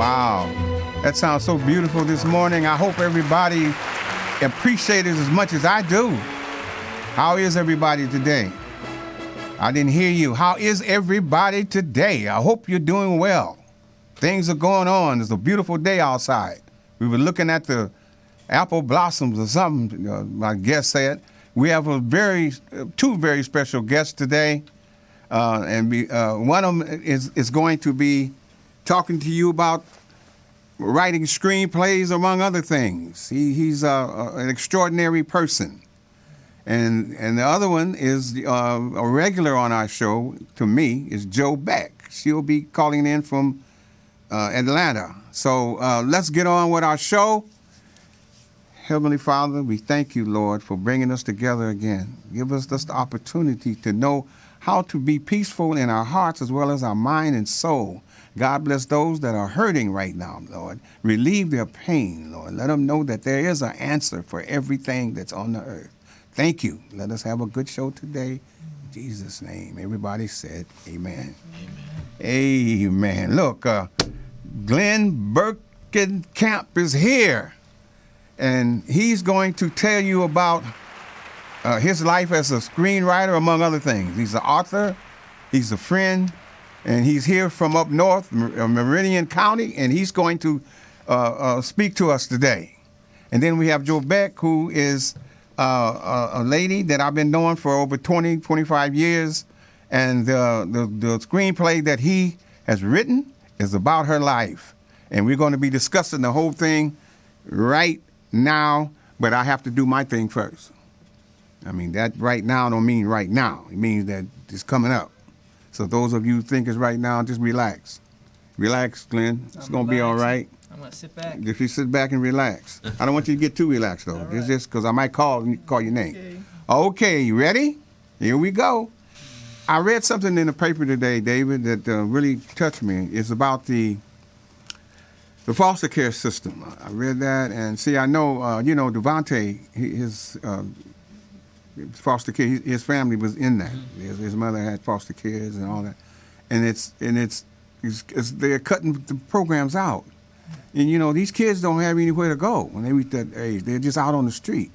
Wow. That sounds so beautiful this morning. I hope everybody appreciates it as much as I do. How is everybody today? I didn't hear you. How is everybody today? I hope you're doing well. Things are going on. It's a beautiful day outside. We were looking at the apple blossoms or something, my guest said. We have two very special guests today. One of them is going to be talking to you about writing screenplays, among other things. He's an extraordinary person. And the other one is a regular on our show, to me, is Jo Beck. She'll be calling in from Atlanta. So let's get on with our show. Heavenly Father, we thank you, Lord, for bringing us together again. Give us this opportunity to know how to be peaceful in our hearts as well as our mind and soul. God bless those that are hurting right now, Lord. Relieve their pain, Lord. Let them know that there is an answer for everything that's on the earth. Thank you. Let us have a good show today. In Jesus' name. Everybody said amen. Amen. Amen. Look, Glenn Berkenkamp is here. And he's going to tell you about his life as a screenwriter, among other things. He's an author, he's a friend, and he's here from up north, Meridian County, and he's going to speak to us today. And then we have Jo Beck, who is a lady that I've been knowing for over 20, 25 years, and the screenplay that he has written is about her life. And we're going to be discussing the whole thing right now, but I have to do my thing first. I mean, that right now don't mean right now. It means that it's coming up. So those of you who think it's right now, just relax. Relax, Glenn. It's going to be all right. I'm going to sit back. If you sit back and relax. I don't want you to get too relaxed, though. Right. It's just because I might call your name. Okay, you ready? Here we go. I read something in the paper today, David, that really touched me. It's about the foster care system. I read that, and see, I know, Devontae, his foster care, his family was in that. His mother had foster kids and all that, and they're cutting the programs out, and these kids don't have anywhere to go when they reach that age. They're just out on the street,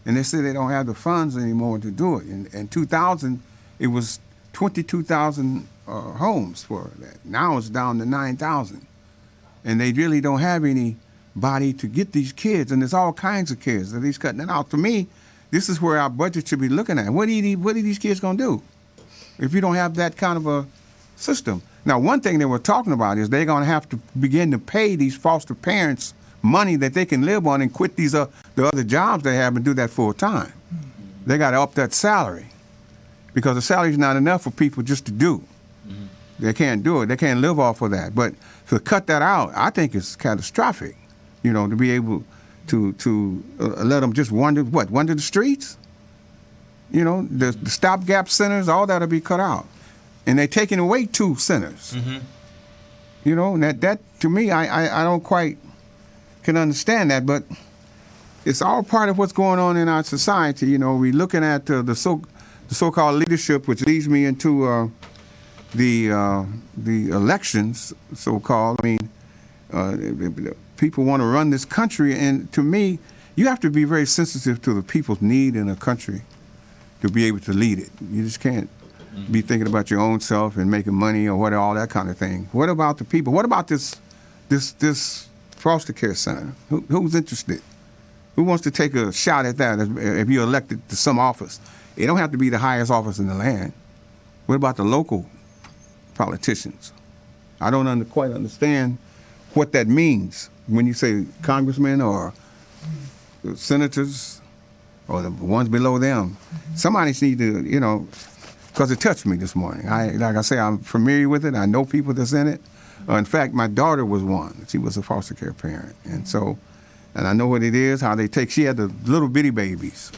and they say they don't have the funds anymore to do it. In 2000, it was 22,000 homes for that. Now it's down to 9,000. And they really don't have anybody to get these kids, and there's all kinds of kids that he's cutting it out. For me, this is where our budget should be looking at. What are these kids going to do if you don't have that kind of a system? Now, one thing they were talking about is they're going to have to begin to pay these foster parents money that they can live on and quit the other jobs they have and do that full time. They got to up that salary because the salary is not enough for people just to do. They can't do it. They can't live off of that. But to cut that out, I think it's catastrophic, to be able to let them just wander the streets? The stopgap centers, all that will be cut out. And they're taking away 2 centers. And that to me, I don't quite can understand that, but it's all part of what's going on in our society. We're looking at the so-called leadership, which leads me into the elections, so-called. I mean, people want to run this country, and to me, you have to be very sensitive to the people's need in a country to be able to lead it. You just can't be thinking about your own self and making money or all that kind of thing. What about the people? What about this foster care center? Who's interested? Who wants to take a shot at that if you're elected to some office? It don't have to be the highest office in the land. What about the local politicians? I don't quite understand what that means when you say congressmen or senators or the ones below them. Somebody needs to, because it touched me this morning. Like I say, I'm familiar with it. I know people that's in it. In fact, my daughter was one. She was a foster care parent. And I know what it is, how they take, she had the little bitty babies.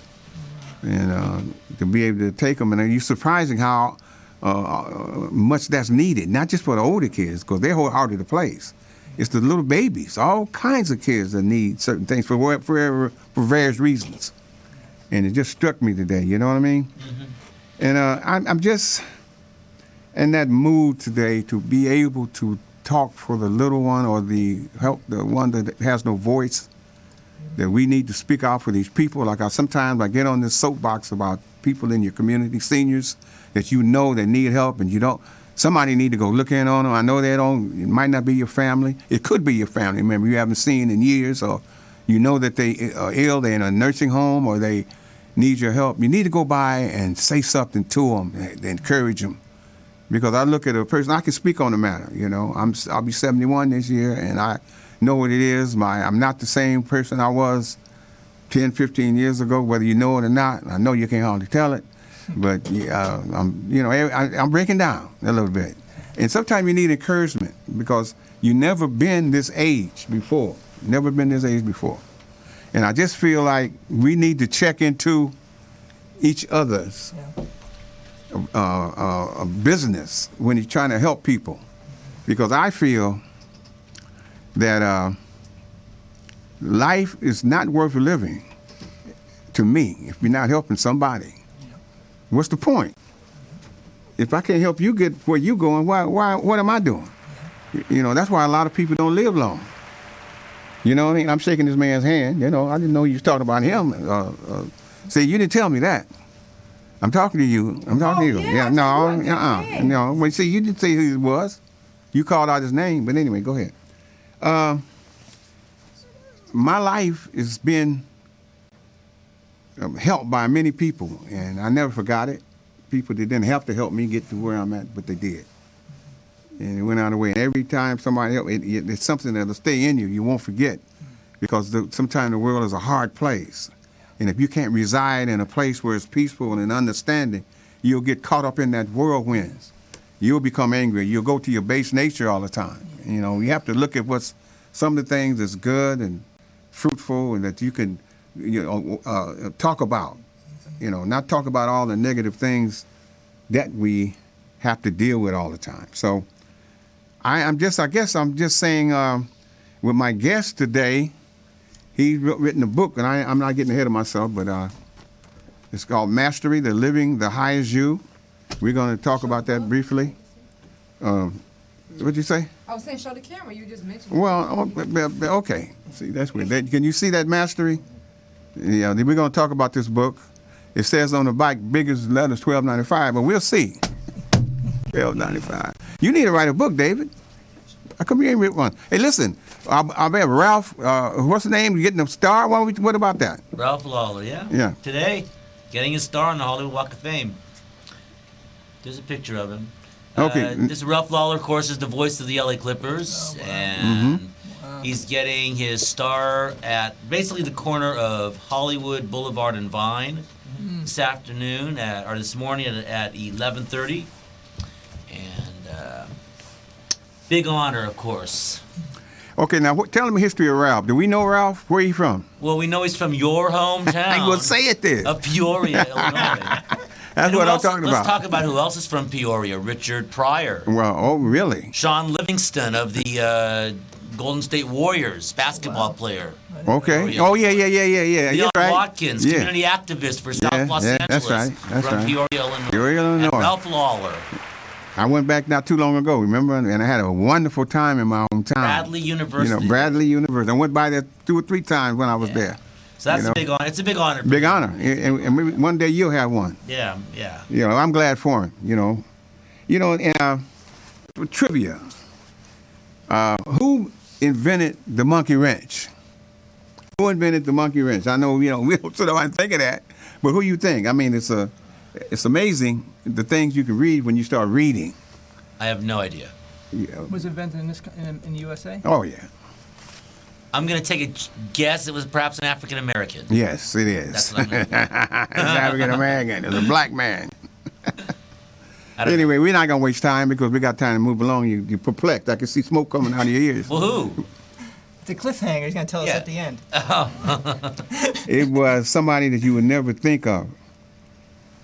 And to be able to take them, and it's surprising how much that's needed, not just for the older kids, because they're hard to place. It's the little babies, all kinds of kids that need certain things for various reasons. And it just struck me today, you know what I mean? Mm-hmm. And I'm just in that mood today to be able to talk for the little one or the one that has no voice, that we need to speak out for these people. Like sometimes I get on this soapbox about people in your community, seniors that you know that need help, and you don't. Somebody need to go look in on them. I know they don't. It might not be your family. It could be your family member you haven't seen in years, or you know that they are ill. They're in a nursing home, or they need your help. You need to go by and say something to them, and encourage them. Because I look at a person, I can speak on the matter. You know, I'll be 71 this year, and I know what it is. I'm not the same person I was 10, 15 years ago, whether you know it or not. I know you can't hardly tell it, but I'm breaking down a little bit. And sometimes you need encouragement because you never been this age before. Never been this age before. And I just feel like we need to check into each other's business when you're trying to help people. Because I feel that life is not worth living to me if you're not helping somebody. What's the point? If I can't help you get where you're going, what am I doing? You know, that's why a lot of people don't live long. You know what I mean? I'm shaking this man's hand. You know, I didn't know you was talking about him. See, you didn't tell me that. I'm talking to you. I'm talking to you. Yeah, no. Well, see, you didn't say who he was. You called out his name. But anyway, go ahead. My life has been helped by many people, and I never forgot it. People that didn't have to help me get to where I'm at, but they did. And it went out of the way. And every time somebody helped, it's something that'll stay in you. You won't forget, because sometimes the world is a hard place. And if you can't reside in a place where it's peaceful and understanding, you'll get caught up in that whirlwind. You'll become angry. You'll go to your base nature all the time. You know, you have to look at what's some of the things that's good and fruitful and that you can, talk about. You know, not talk about all the negative things that we have to deal with all the time. So I guess I'm just saying with my guest today, he's written a book, and I'm not getting ahead of myself, but it's called Mastery, the Living the Highest You. We're going to talk about that briefly. What'd you say? I was saying show the camera. You just mentioned Well, okay. See, that's weird. Can you see that Mastery? Yeah, we're going to talk about this book. It says on the back, biggest letters, $12.95, but we'll see. $12.95. You need to write a book, David. How come you ain't written one? Hey, listen, I bet Ralph, what's the name? Getting a star? What about that? Ralph Lawler, yeah. Yeah. Today, getting his star on the Hollywood Walk of Fame. There's a picture of him. Okay. This Ralph Lawler, of course, is the voice of the LA Clippers, and he's getting his star at basically the corner of Hollywood Boulevard and Vine this afternoon, this morning at 11:30. And big honor, of course. Okay, now tell him the history of Ralph. Do we know Ralph? Where are you from? Well, we know he's from your hometown. Well, say it then. Of Peoria, Illinois. That's what I'm talking about. Let's talk about who else is from Peoria. Richard Pryor. Well, oh, really? Sean Livingston of the Golden State Warriors, basketball player. Okay. Peoria. Oh, yeah. Leon Right. Watkins, community activist for South Los Angeles. That's right. That's from right. Peoria, Illinois. Peoria, Illinois. And Ralph Lawler. I went back not too long ago, remember? And I had a wonderful time in my hometown. Bradley University. You know, Bradley University. I went by there 2 or 3 times when I was there. So that's a big honor. It's a big honor. Big honor. And maybe one day you'll have one. Yeah. You know, I'm glad for him, you know. You know, and trivia. Who invented the monkey wrench? Who invented the monkey wrench? I know, we don't sit around and think of that, but who you think? I mean, it's amazing the things you can read when you start reading. I have no idea. Yeah. Was it invented in the USA? Oh, yeah. I'm going to take a guess. It was perhaps an African American. Yes, it is. That's what I'm going to do. It's African American. It's a black man. Anyway, we're not going to waste time because we got time to move along. You're perplexed. I can see smoke coming out of your ears. Well, who? It's a cliffhanger. He's going to tell us at the end. It was somebody that you would never think of.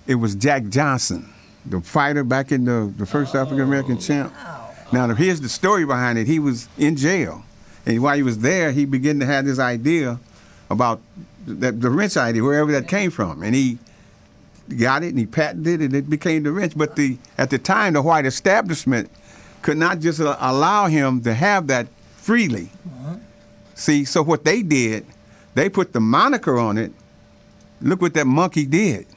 It was Jack Johnson, the fighter back in the first African American champ. Wow. Now, here's the story behind it. He was in jail. And while he was there, he began to have this idea about the wrench idea, wherever that came from. And he got it and he patented it and it became the wrench. But at the time, the white establishment could not just allow him to have that freely. See, so what they did, they put the moniker on it. Look what that monkey did.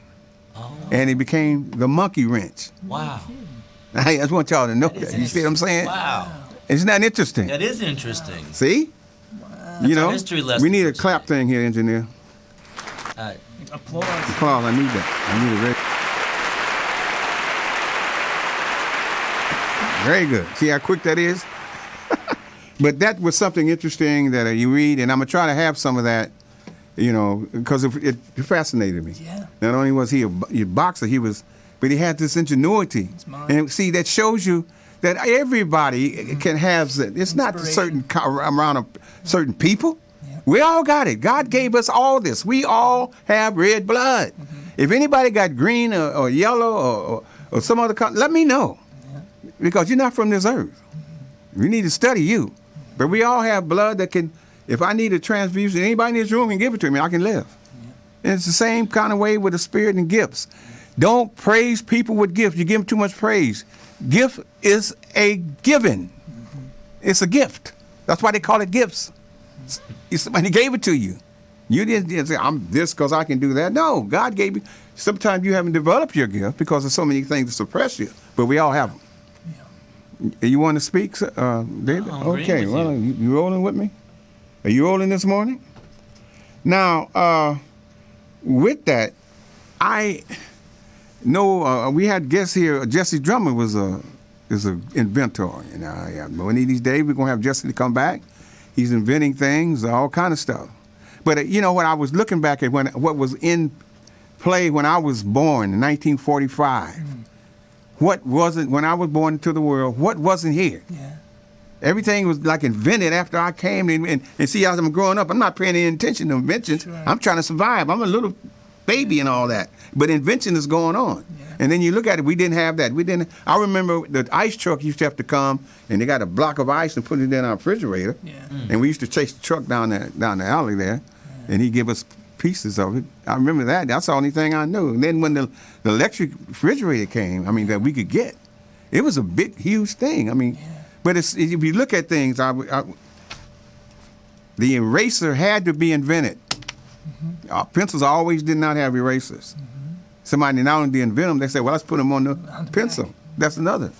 Oh. And it became the monkey wrench. Wow. I just want y'all to know that. You see what I'm saying? Wow. Isn't that interesting? That is interesting. See? That's You know, a history lesson we need a for clap today. thing here, engineer. Applause. Applause, I need that. I need it very good. See how quick that is? But that was something interesting that you read, and I'm going to try to have some of that, you know, because it fascinated me. Yeah. Not only was he a boxer, but he had this ingenuity. Smart. And see, that shows you that everybody can have that. It's not a certain amount of certain people. Yeah. We all got it. God gave us all this. We all have red blood. If anybody got green or yellow or some other color, let me know. Because you're not from this earth. We need to study you. But we all have blood that can, if I need a transfusion, anybody in this room can give it to me, I can live. And it's the same kind of way with the spirit and gifts. Don't praise people with gifts. You give them too much praise. Gift is a given. It's a gift. That's why they call it gifts. Somebody gave it to you. You didn't say, I'm this because I can do that. No, God gave you. Sometimes you haven't developed your gift because there's so many things that suppress you. But we all have them. You want to speak, David? I'm agreeing Okay, with well, you rolling with me? Are you rolling this morning? Now, with that, I know we had guests here. Jesse Drummond is an inventor. You know, one of these days we're gonna have Jesse to come back. He's inventing things, all kind of stuff. But you know what? I was looking back at what was in play when I was born in 1945. What wasn't when I was born into the world? What wasn't here? Yeah. Everything was like invented after I came and see as I'm growing up. I'm not paying any attention to inventions. Sure. I'm trying to survive. I'm a little baby and all that. But invention is going on. Yeah. And then you look at it, we didn't have that. I remember the ice truck used to have to come and they got a block of ice and put it in our refrigerator. Yeah. And we used to chase the truck down the alley there. And he'd give us pieces of it. I remember that. That's the only thing I knew. And then when the electric refrigerator came, that we could get, it was a big, huge thing. But if you look at things, the eraser had to be invented. Pencils always did not have erasers. Somebody not only did invent them, they said, well, let's put them on the pencil. That's another.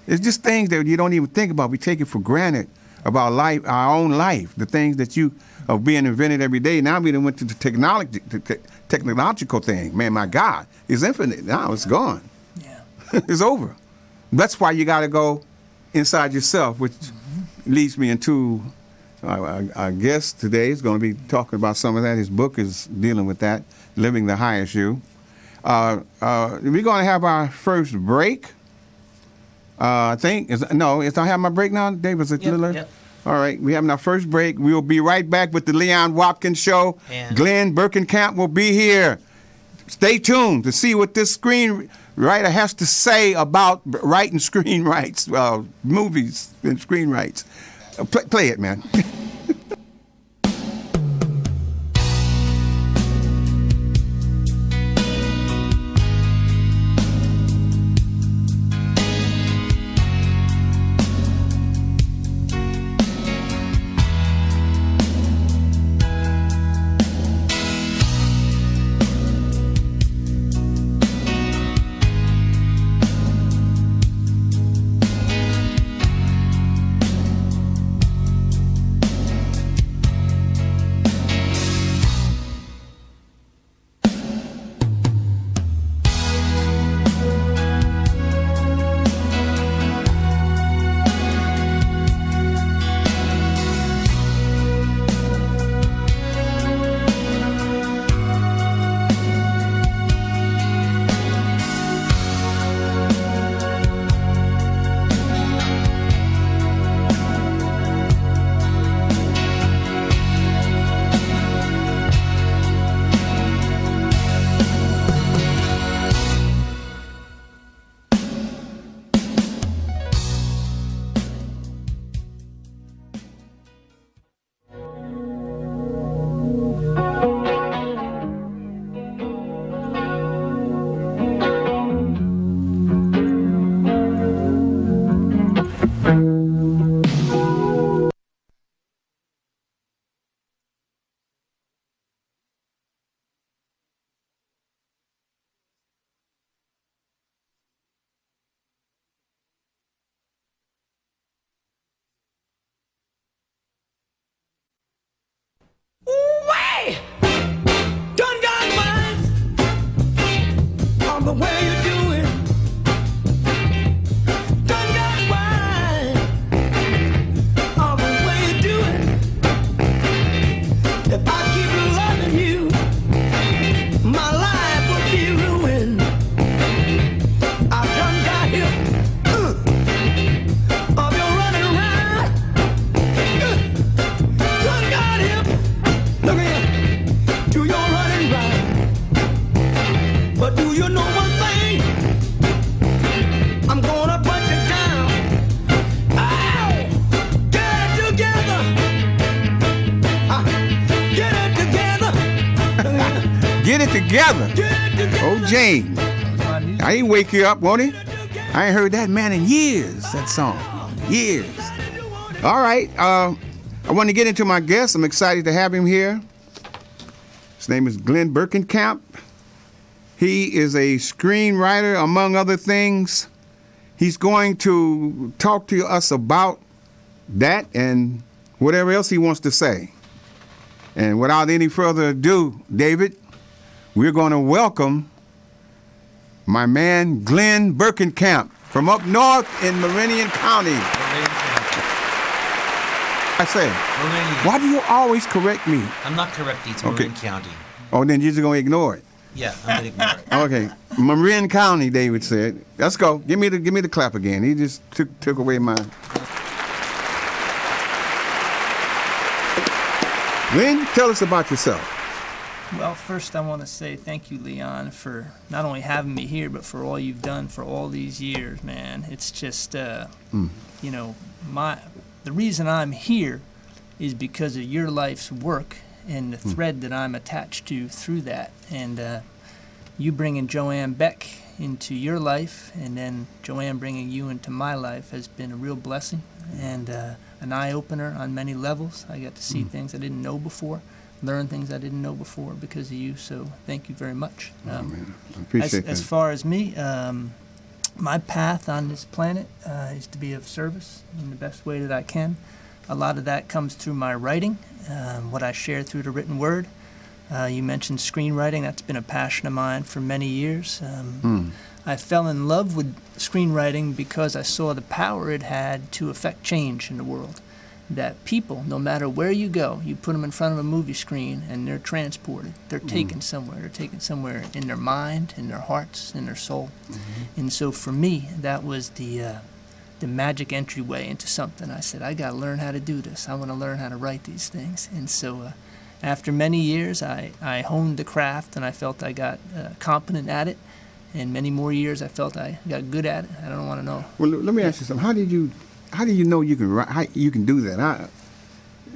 It's just things that you don't even think about. We take it for granted about life, our own life, the things that are being invented every day. Now we done went to the technological thing. Man, my God, it's infinite. Now it's gone. Yeah. It's over. That's why you got to go inside yourself, which leads me into our guest today is going to be talking about some of that. His book is dealing with that, Living the Highest You. We're going to have our first break. I think, I have my break now, Dave? Is it Yep, a little? yep. All right, we having our first break. We'll be right back with the Leon Watkins Show. And- Glenn Birkenkamp will be here. Stay tuned to see what this screenwriter has to say about writing screenwrites, movies and screenwrites. Play it, man. together. Oh, James. My music. I ain't wake you up, won't he? I ain't heard that man in years, that song. Years. All right. I want to get into my guest. I'm excited to have him here. His name is Glenn Berkenkamp. He is a screenwriter, among other things. He's going to talk to us about that and whatever else he wants to say. And without any further ado, David, we're going to welcome my man Glenn Berkenkamp from up north in Marin County. I say, why do you always correct me? I'm not correcting. It's Okay. Marin County. Oh, then you're just going to ignore it. Yeah, I'm going to ignore it. Okay, Marin County, David said. Let's go. Give me the clap again. He just took away my. Glenn, tell us about yourself. Well, first I want to say thank you, Leon, for not only having me here, but for all you've done for all these years, man. It's just, you know, the reason I'm here is because of your life's work and the thread that I'm attached to through that. And you bringing Joanne Beck into your life, and then Joanne bringing you into my life has been a real blessing and an eye-opener on many levels. I got to see things I didn't know before, learn things I didn't know before because of you, so thank you very much. Oh, man. I appreciate that. As far as me, my path on this planet is to be of service in the best way that I can. A lot of that comes through my writing, what I share through the written word. You mentioned screenwriting. That's been a passion of mine for many years. I fell in love with screenwriting because I saw the power it had to affect change in the world. That people, no matter where you go, you put them in front of a movie screen and they're transported. They're taken somewhere. They're taken somewhere in their mind, in their hearts, in their soul. And so for me, that was the magic entryway into something. I said, I got to learn how to do this. I want to learn how to write these things. And so after many years, I honed the craft and I felt I got competent at it. And many more years, I felt I got good at it. I don't want to know. Well, let me ask you something. How do you know you can write? How you can do that?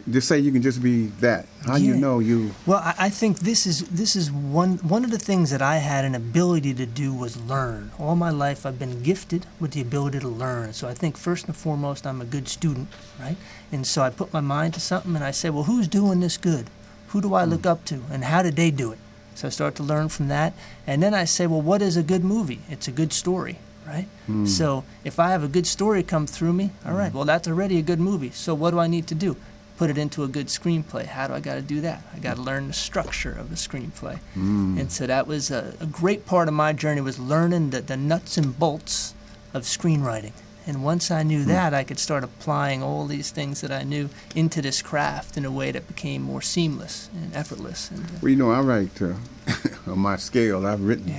Just say you can just be that. How do you know you? Well, I think this is one of the things that I had an ability to do was learn. All my life, I've been gifted with the ability to learn. So I think first and foremost, I'm a good student, right? And so I put my mind to something and I say, well, who's doing this good? Who do I look up to, and how did they do it? So I start to learn from that, and then I say, well, what is a good movie? It's a good story. Right? So if I have a good story come through me, all right, well, that's already a good movie. So what do I need to do? Put it into a good screenplay. How do I got to do that? I got to learn the structure of the screenplay. And so that was a great part of my journey, was learning the nuts and bolts of screenwriting. And once I knew that, I could start applying all these things that I knew into this craft in a way that became more seamless and effortless. And, Well, you know, I write on my scale. I've written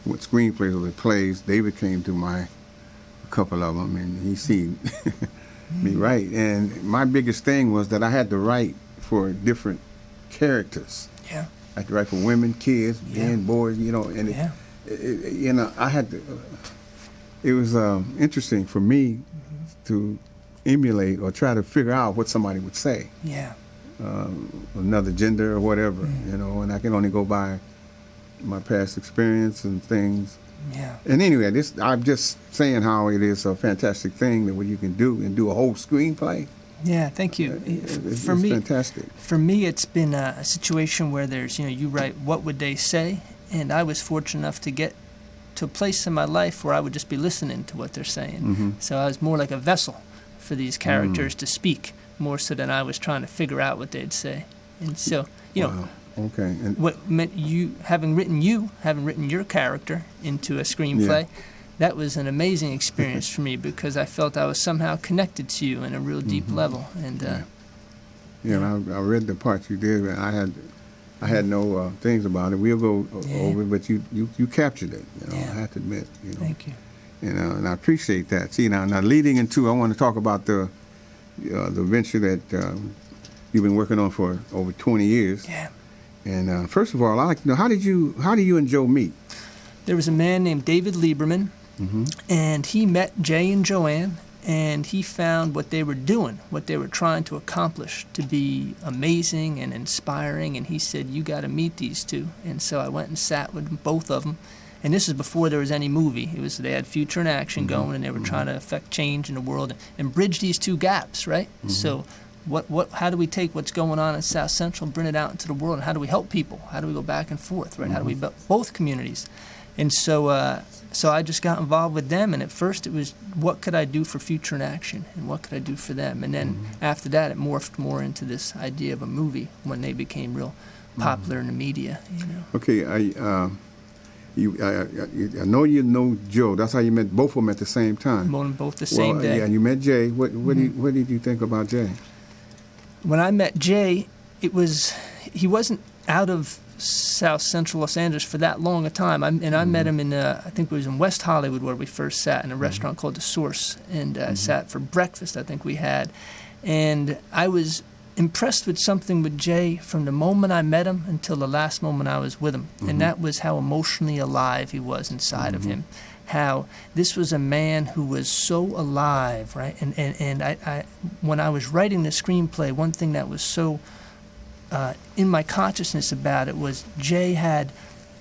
with screenplays or with plays. David came to a couple of them, and he seen me write. And my biggest thing was that I had to write for different characters. Yeah. I had to write for women, kids, men, boys, you know. And you know, I had to. It was interesting for me to emulate or try to figure out what somebody would say. Yeah. Another gender or whatever, you know, and I can only go by my past experience and things. Yeah. And anyway, I'm just saying how it is a fantastic thing that what you can do and do a whole screenplay. Yeah, thank you. It's For me, fantastic. For me, it's been a situation where there's, you write, what would they say? And I was fortunate enough to get to a place in my life where I would just be listening to what they're saying. So I was more like a vessel for these characters to speak, more so than I was trying to figure out what they'd say. And so, Wow. Okay. And what meant having written your character into a screenplay, that was an amazing experience for me because I felt I was somehow connected to you in a real deep level. And I read the parts you did, and I had no things about it. We'll go over it, but you captured it. You know, I have to admit. You know. Thank you. And I appreciate that. See, now leading into, I want to talk about the venture that you've been working on for over 20 years. Yeah. And first of all, I'd like to know, how do you and Joe meet? There was a man named David Lieberman, and he met Jay and Joanne, and he found what they were doing, what they were trying to accomplish, to be amazing and inspiring. And he said, "You got to meet these two." And so I went and sat with both of them. And this is before there was any movie. They had Future in Action going, and they were trying to affect change in the world and bridge these two gaps, right? So how do we take what's going on in South Central, bring it out into the world, and how do we help people? How do we go back and forth, right? How do we build both communities? And so I just got involved with them, and at first it was, what could I do for Future in Action, and what could I do for them? And then after that, it morphed more into this idea of a movie when they became real popular in the media, you know. Okay, I know you know Joe. That's how you met both of them at the same time. Both the same day. Yeah, you met Jay. What did you think about Jay? When I met Jay, he wasn't out of South Central Los Angeles for that long a time. I met him in, I think it was in West Hollywood where we first sat in a restaurant called The Source, and sat for breakfast, I think we had. And I was impressed with something with Jay from the moment I met him until the last moment I was with him. And that was how emotionally alive he was inside of him. How this was a man who was so alive, right? And I when I was writing the screenplay, one thing that was so in my consciousness about it was Jay had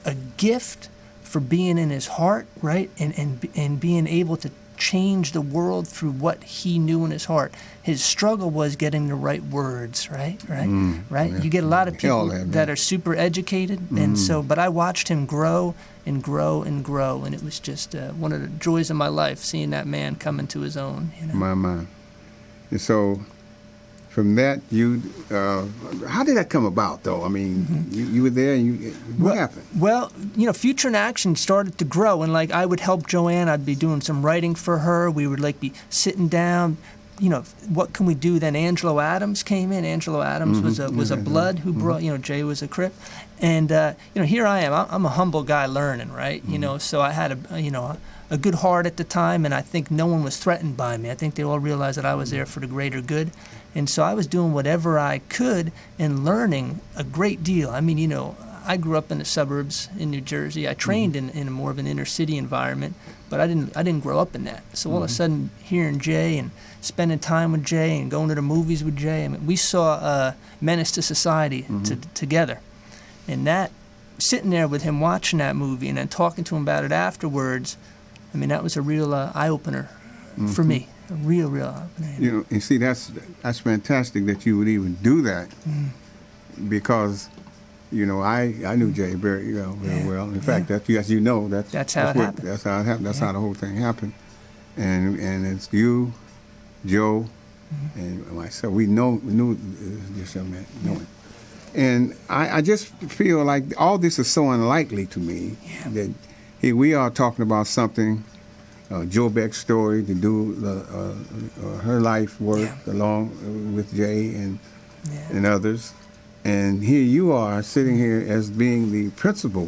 a gift for being in his heart, right? And being able to change the world through what he knew in his heart. His struggle was getting the right words, right? Yeah. You get a lot of people that are super educated, and so, but I watched him grow and grow and grow, and it was just one of the joys of my life, seeing that man come into his own. You know? My. And so, from that, how did that come about, though? I mean, you were there, and what happened? Well, you know, Future in Action started to grow, and like I would help Joanne. I'd be doing some writing for her. We would like be sitting down. You know, what can we do? Then Angelo Adams came in. Angelo Adams was a Blood who brought. You know, Jay was a Crip, and you know, here I am. I'm a humble guy learning, right? You know, so I had a good heart at the time, and I think no one was threatened by me. I think they all realized that I was there for the greater good. And so I was doing whatever I could and learning a great deal. I mean, you know, I grew up in the suburbs in New Jersey. I trained in more of an inner city environment, but I didn't grow up in that. So all of a sudden, hearing Jay and spending time with Jay and going to the movies with Jay, I mean, we saw Menace to Society together. And that, sitting there with him watching that movie and then talking to him about it afterwards, I mean, that was a real eye-opener for me. A real eye-opener. You know, and see, that's fantastic that you would even do that, because, you know, I knew Jay very well. In fact, as you know, that's how it happened. That's how it happened. That's how the whole thing happened. And it's you, Joe, and myself. We knew this young man. And I just feel like all this is so unlikely to me that here we are talking about something. Joe Beck's story, to do her life work along with Jay and others. And here you are sitting here as being the principal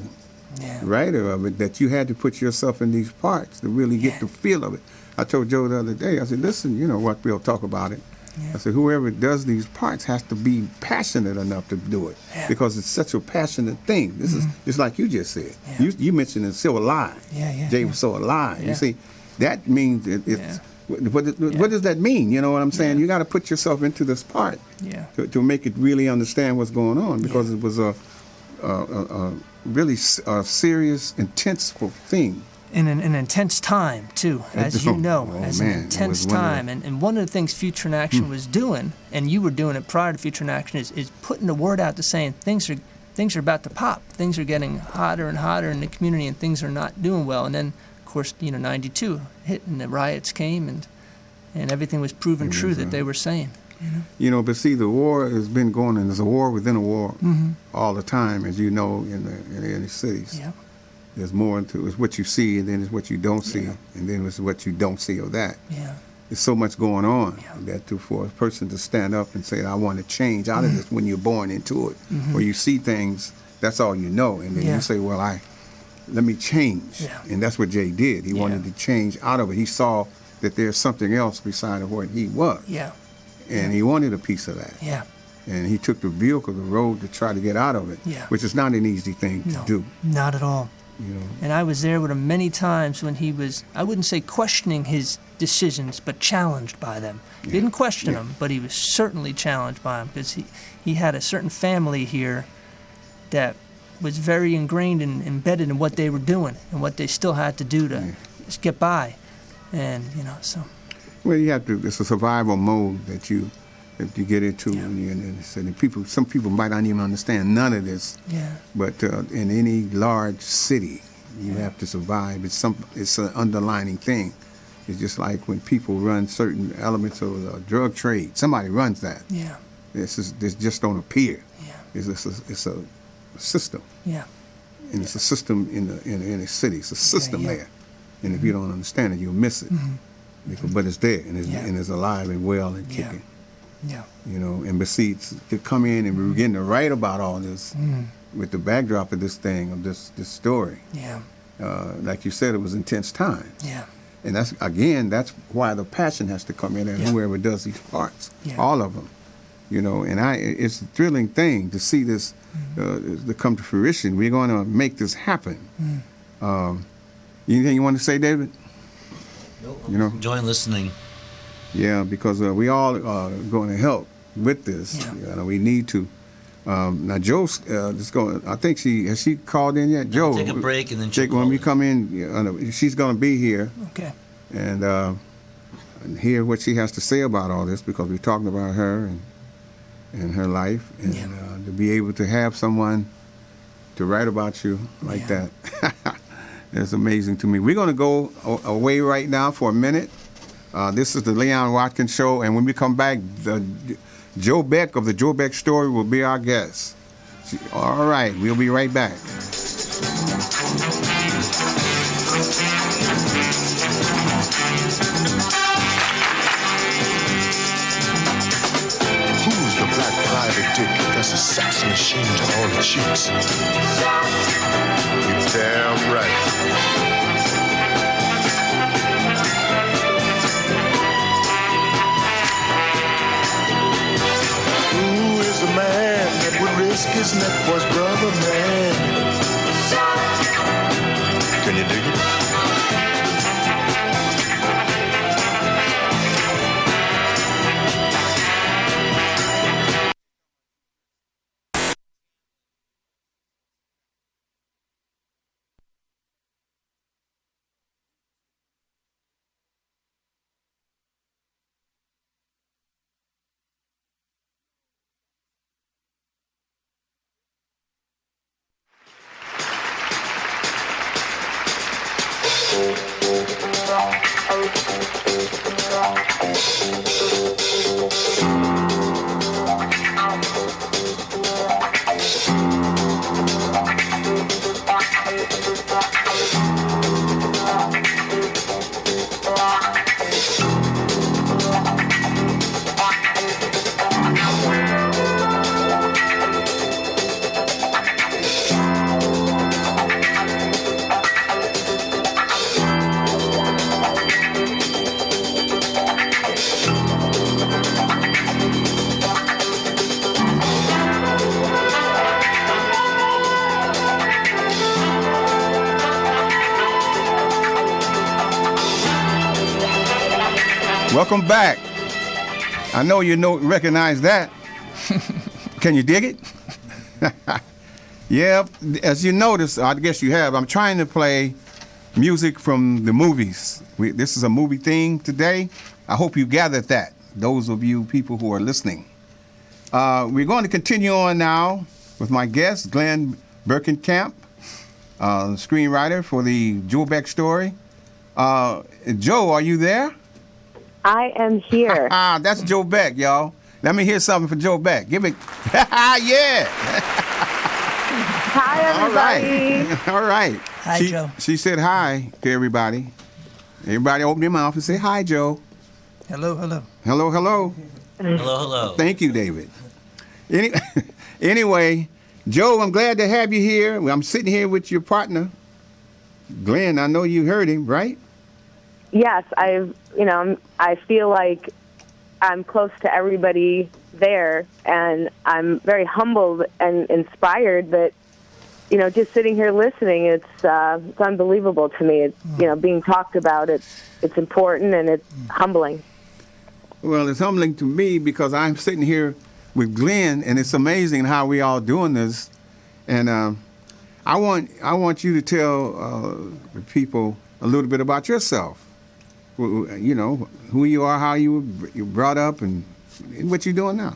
writer of it, that you had to put yourself in these parts to really get the feel of it. I told Joe the other day, I said, listen, you know what, we'll talk about it. I said, whoever does these parts has to be passionate enough to do it, because it's such a passionate thing. This is just like you just said. You mentioned it's so alive. Jay was so alive. You see, that means it's. What does that mean? You know what I'm saying? You got to put yourself into this part to make it really understand what's going on, because it was a really serious, intense thing. In an intense time, too, as you know, an intense time. And one of the things Future in Action was doing, and you were doing it prior to Future in Action, is putting the word out to saying things are about to pop. Things are getting hotter and hotter in the community, and things are not doing well. And then, of course, you know, 92 hit, and the riots came, and everything was proven true that they were saying. You know, but see, the war has been going, and there's a war within a war all the time, as you know, in the inner cities. Yeah. There's more into it's what you see, and then it's what you don't see, and then it's what you don't see of that. Yeah. There's so much going on that for a person to stand up and say, I want to change out of this, when you're born into it, or you see things, that's all you know, and then you say, well, let me change. And that's what Jay did. He wanted to change out of it. He saw that there's something else beside of what he was. And he wanted a piece of that. And he took the road to try to get out of it, which is not an easy thing to do. Not at all. You know. And I was there with him many times when he was, I wouldn't say questioning his decisions, but challenged by them. He didn't question them, but he was certainly challenged by them, because he had a certain family here that was very ingrained and embedded in what they were doing and what they still had to do to just get by. And, so. Well, you have to, it's a survival mode that you get into. And some people might not even understand none of this. Yeah. But in any large city, you have to survive. It's an underlining thing. It's just like when people run certain elements of the drug trade. Somebody runs that. Yeah. This just don't appear. Yeah. It's a system. Yeah. And it's a system in a city. It's a system there. And if you don't understand it, you'll miss it. But it's there, and it's alive and well and kicking. Yeah. And besides, to come in and begin to write about all this with the backdrop of this thing, of this story. Yeah. Like you said, it was intense time. Yeah. And that's why the passion has to come in, and whoever does these parts, all of them. And it's a thrilling thing to see this to come to fruition. We're going to make this happen. Anything you want to say, David? Nope. Enjoying listening. Yeah, because we all are going to help with this. Yeah. We need to. Now, Joe's just going. I think has she called in yet? Joe, take a break and then when we come in, she's going to be here. Okay. And hear what she has to say about all this, because we're talking about her and her life, and to be able to have someone to write about you like that. It's amazing to me. We're going to go away right now for a minute. This is the Leon Watkins Show, and when we come back, Joe Beck of the Joe Beck Story will be our guest. All right, we'll be right back. Who's the black private dick that's a sex machine to all the chicks? You're damn right. Who is the man that would risk his neck for his brother, man? Can you dig it? Welcome back. I know recognize that. Can you dig it? Yeah, as you notice, I guess you have, I'm trying to play music from the movies. This is a movie theme today. I hope you gathered that, those of you people who are listening. We're going to continue on now with my guest, Glenn Berkenkamp, screenwriter for the Joe Beck Story. Joe, are you there? I am here. That's Joe Beck, y'all. Let me hear something for Joe Beck. Give it. Yeah. Hi, everybody. All right. Hi, Joe. She said hi to everybody. Everybody open your mouth and say hi, Joe. Hello, hello. Hello, hello. Hello, hello. Thank you, David. Anyway, Joe, I'm glad to have you here. I'm sitting here with your partner, Glenn. I know you heard him, right? Yes, I feel like I'm close to everybody there, and I'm very humbled and inspired that just sitting here listening, it's unbelievable to me. It's, being talked about, it's important and it's humbling. Well, it's humbling to me because I'm sitting here with Glenn, and it's amazing how we all doing this. And I want you to tell the people a little bit about yourself. Who you are, how you were brought up, and what you're doing now.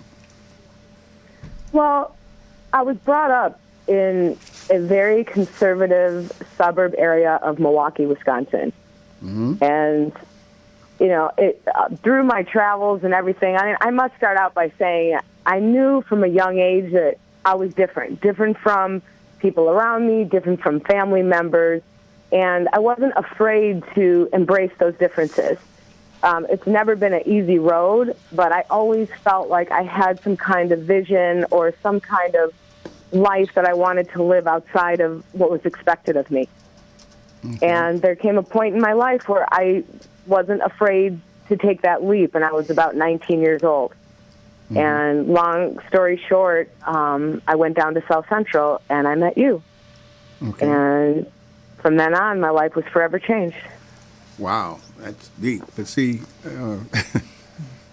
Well, I was brought up in a very conservative suburb area of Milwaukee, Wisconsin. Mm-hmm. And, through my travels and everything, I must start out by saying I knew from a young age that I was different from people around me, different from family members, and I wasn't afraid to embrace those differences. It's never been an easy road, but I always felt like I had some kind of vision or some kind of life that I wanted to live outside of what was expected of me. Okay. And there came a point in my life where I wasn't afraid to take that leap, and I was about 19 years old. Mm-hmm. And long story short, I went down to South Central, and I met you. Okay. And from then on, my life was forever changed. Wow, that's deep. But see, you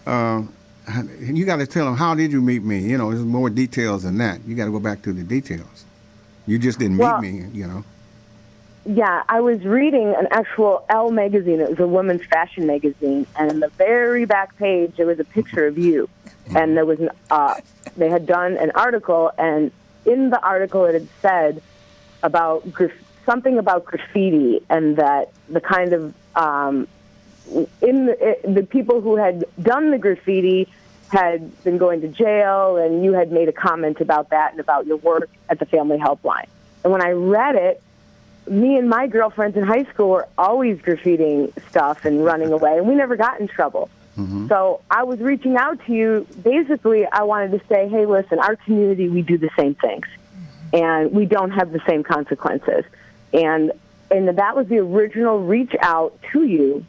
got to tell them, how did you meet me? There's more details than that. You got to go back to the details. You just didn't meet me, Yeah, I was reading an actual Elle magazine. It was a women's fashion magazine, and in the very back page, there was a picture of you. Mm-hmm. And there was they had done an article, and in the article it had said about something about graffiti, and that the kind of the people who had done the graffiti had been going to jail, and you had made a comment about that and about your work at the Family Helpline. And when I read it, me and my girlfriends in high school were always graffitiing stuff and running away, and we never got in trouble. Mm-hmm. So I was reaching out to you. Basically, I wanted to say, hey, listen, our community, we do the same things, and we don't have the same consequences. And that was the original reach out to you,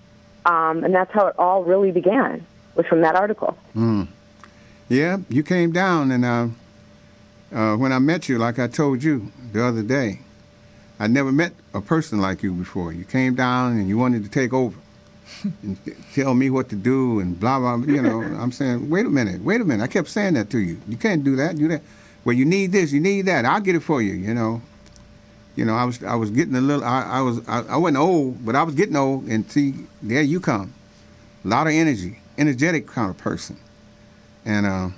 and that's how it all really began, was from that article. Mm. Yeah, you came down, and when I met you, like I told you the other day, I never met a person like you before. You came down and you wanted to take over and tell me what to do and blah, blah, I'm saying, wait a minute. I kept saying that to you. You can't do that, do that. Well, you need this, you need that. I'll get it for you, I was getting a little, I wasn't old, but I was getting old, and see, there you come. A lot of energy, energetic kind of person. And I'm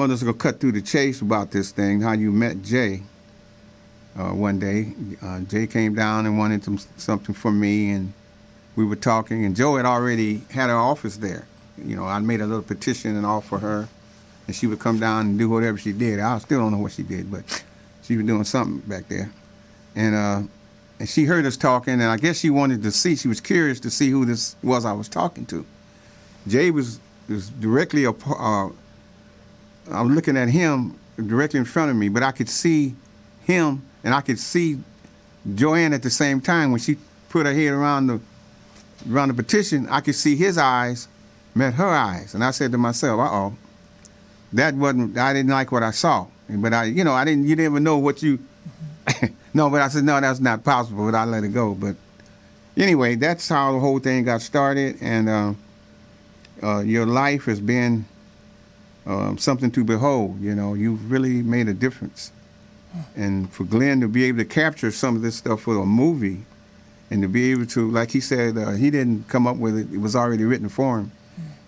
just going to cut through the chase about this thing, how you met Jay. One day, Jay came down and wanted something from me, and we were talking, and Joe had already had her office there. I made a little petition and all for her, and she would come down and do whatever she did. I still don't know what she did, but she was doing something back there. And she heard us talking, and I guess she wanted to see, she was curious to see who this was I was talking to. Jay was directly, I was looking at him directly in front of me, but I could see him, and I could see Joanne at the same time. When she put her head around the petition, I could see his eyes met her eyes. And I said to myself, I didn't like what I saw. But you didn't even know what you, no, but I said, no, that's not possible, but I let it go. But anyway, that's how the whole thing got started. And your life has been something to behold. You've really made a difference. And for Glenn to be able to capture some of this stuff for a movie, and to be able to, like he said, he didn't come up with it; it was already written for him.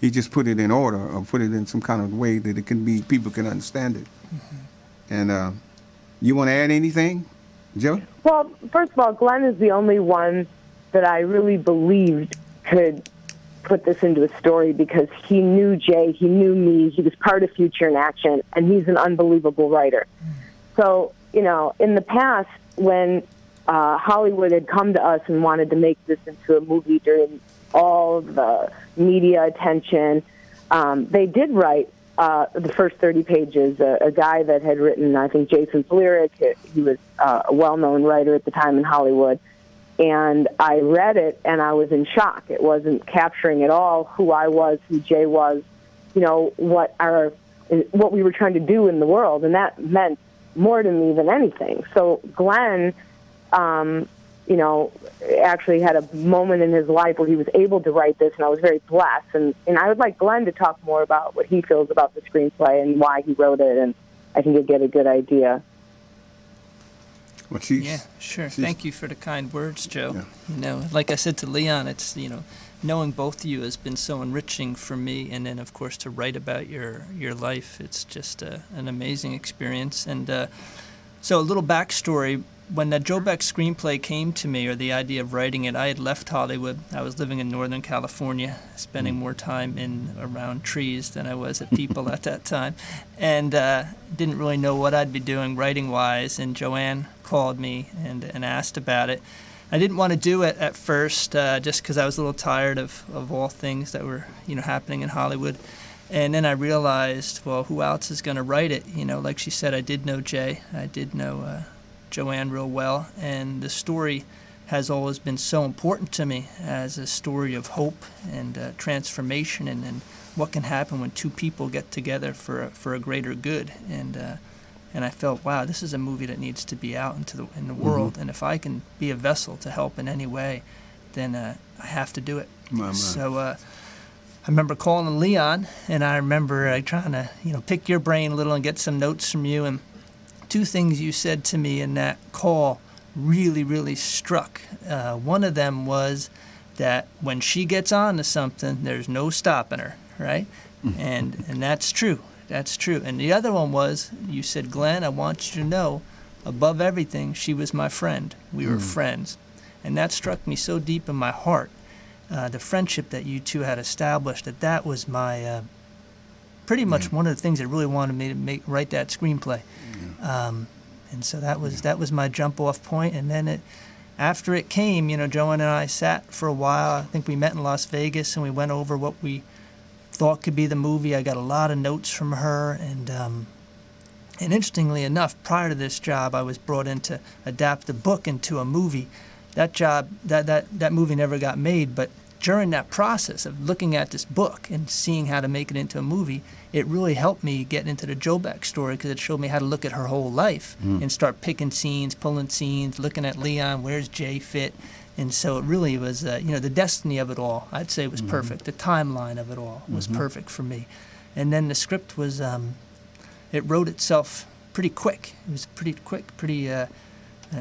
He just put it in order, or put it in some kind of way that people can understand it. Mm-hmm. And you want to add anything, Joe? Well, first of all, Glenn is the only one that I really believed could put this into a story, because he knew Jay, he knew me, he was part of Future in Action, and he's an unbelievable writer. So, in the past, when Hollywood had come to us and wanted to make this into a movie during all the media attention, they did write the first 30 pages. A guy that had written, I think, Jason's lyric, he was a well-known writer at the time in Hollywood, and I read it, and I was in shock. It wasn't capturing at all who I was, who Jay was, what we were trying to do in the world, and that meant more to me than anything. So Glenn, you know, actually had a moment in his life where he was able to write this, and I was very blessed. And I would like Glenn to talk more about what he feels about the screenplay and why he wrote it, and I think you'll get a good idea. Well, Yeah, sure. Thank you for the kind words, Joe. Yeah. You know, like I said to Leon, it's, you know, knowing both of you has been so enriching for me, and then, of course, to write about your life, it's just an amazing experience. And so a little backstory. When the Joe Beck screenplay came to me, or the idea of writing it, I had left Hollywood. I was living in Northern California, spending more time around trees than I was at people at that time, and didn't really know what I'd be doing writing-wise. And Joanne called me and asked about it. I didn't want to do it at first, just because I was a little tired of all things that were, you know, happening in Hollywood. And then I realized, well, who else is going to write it? You know, like she said, I did know Jay. I did know Joanne real well, and the story has always been so important to me as a story of hope and transformation, and what can happen when two people get together for a greater good. And I felt, wow, this is a movie that needs to be out in the world, and if I can be a vessel to help in any way, then I have to do it. So I remember calling Leon, and I remember trying to, you know, pick your brain a little and get some notes from you. And two things you said to me in that call really, really struck. One of them was that when she gets on to something, there's no stopping her, right? And that's true. That's true. And the other one was, you said, Glenn, I want you to know, above everything, she was my friend. We were friends. And that struck me so deep in my heart, the friendship that you two had established, that was my, pretty much one of the things that really wanted me to write that screenplay. And so that was my jump-off point. And then after it came, you know, Joanne and I sat for a while. I think we met in Las Vegas, and we went over what we thought could be the movie. I got a lot of notes from her, and interestingly enough, prior to this job, I was brought in to adapt the book into a movie. That job, that movie never got made, but during that process of looking at this book and seeing how to make it into a movie, it really helped me get into the Joe Beck story, because it showed me how to look at her whole life and start picking scenes, pulling scenes, looking at Leon, where's Jay fit. And so it really was, you know, the destiny of it all, I'd say, was perfect. The timeline of it all was perfect for me. And then the script was, it wrote itself pretty quick. It was pretty quick, pretty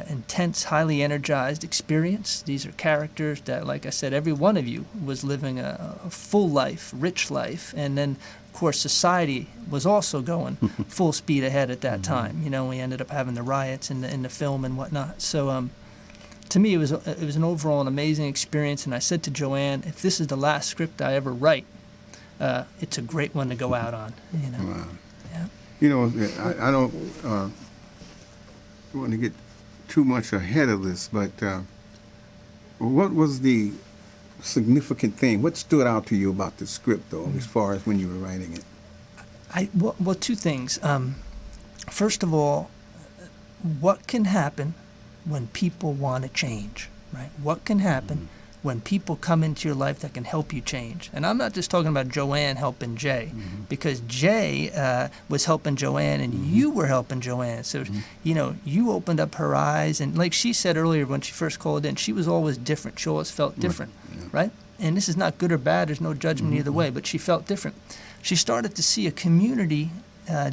intense, highly energized experience. These are characters that, like I said, every one of you was living a full life, rich life. And then, of course, society was also going full speed ahead at that time. You know, we ended up having the riots in the film and whatnot. So, to me, it was an overall an amazing experience, and I said to Joanne, if this is the last script I ever write, it's a great one to go out on. You know, yeah. You know, I don't want to get too much ahead of this, but what was the significant thing? What stood out to you about the script, though, as far as when you were writing it? Well, two things. First of all, what can happen when people want to change, right? What can happen when people come into your life that can help you change? And I'm not just talking about Joanne helping Jay, because Jay was helping Joanne, and you were helping Joanne. So, you know, you opened up her eyes, and like she said earlier when she first called in, she was always different. She always felt different, right? And this is not good or bad. There's no judgment either way, but she felt different. She started to see a community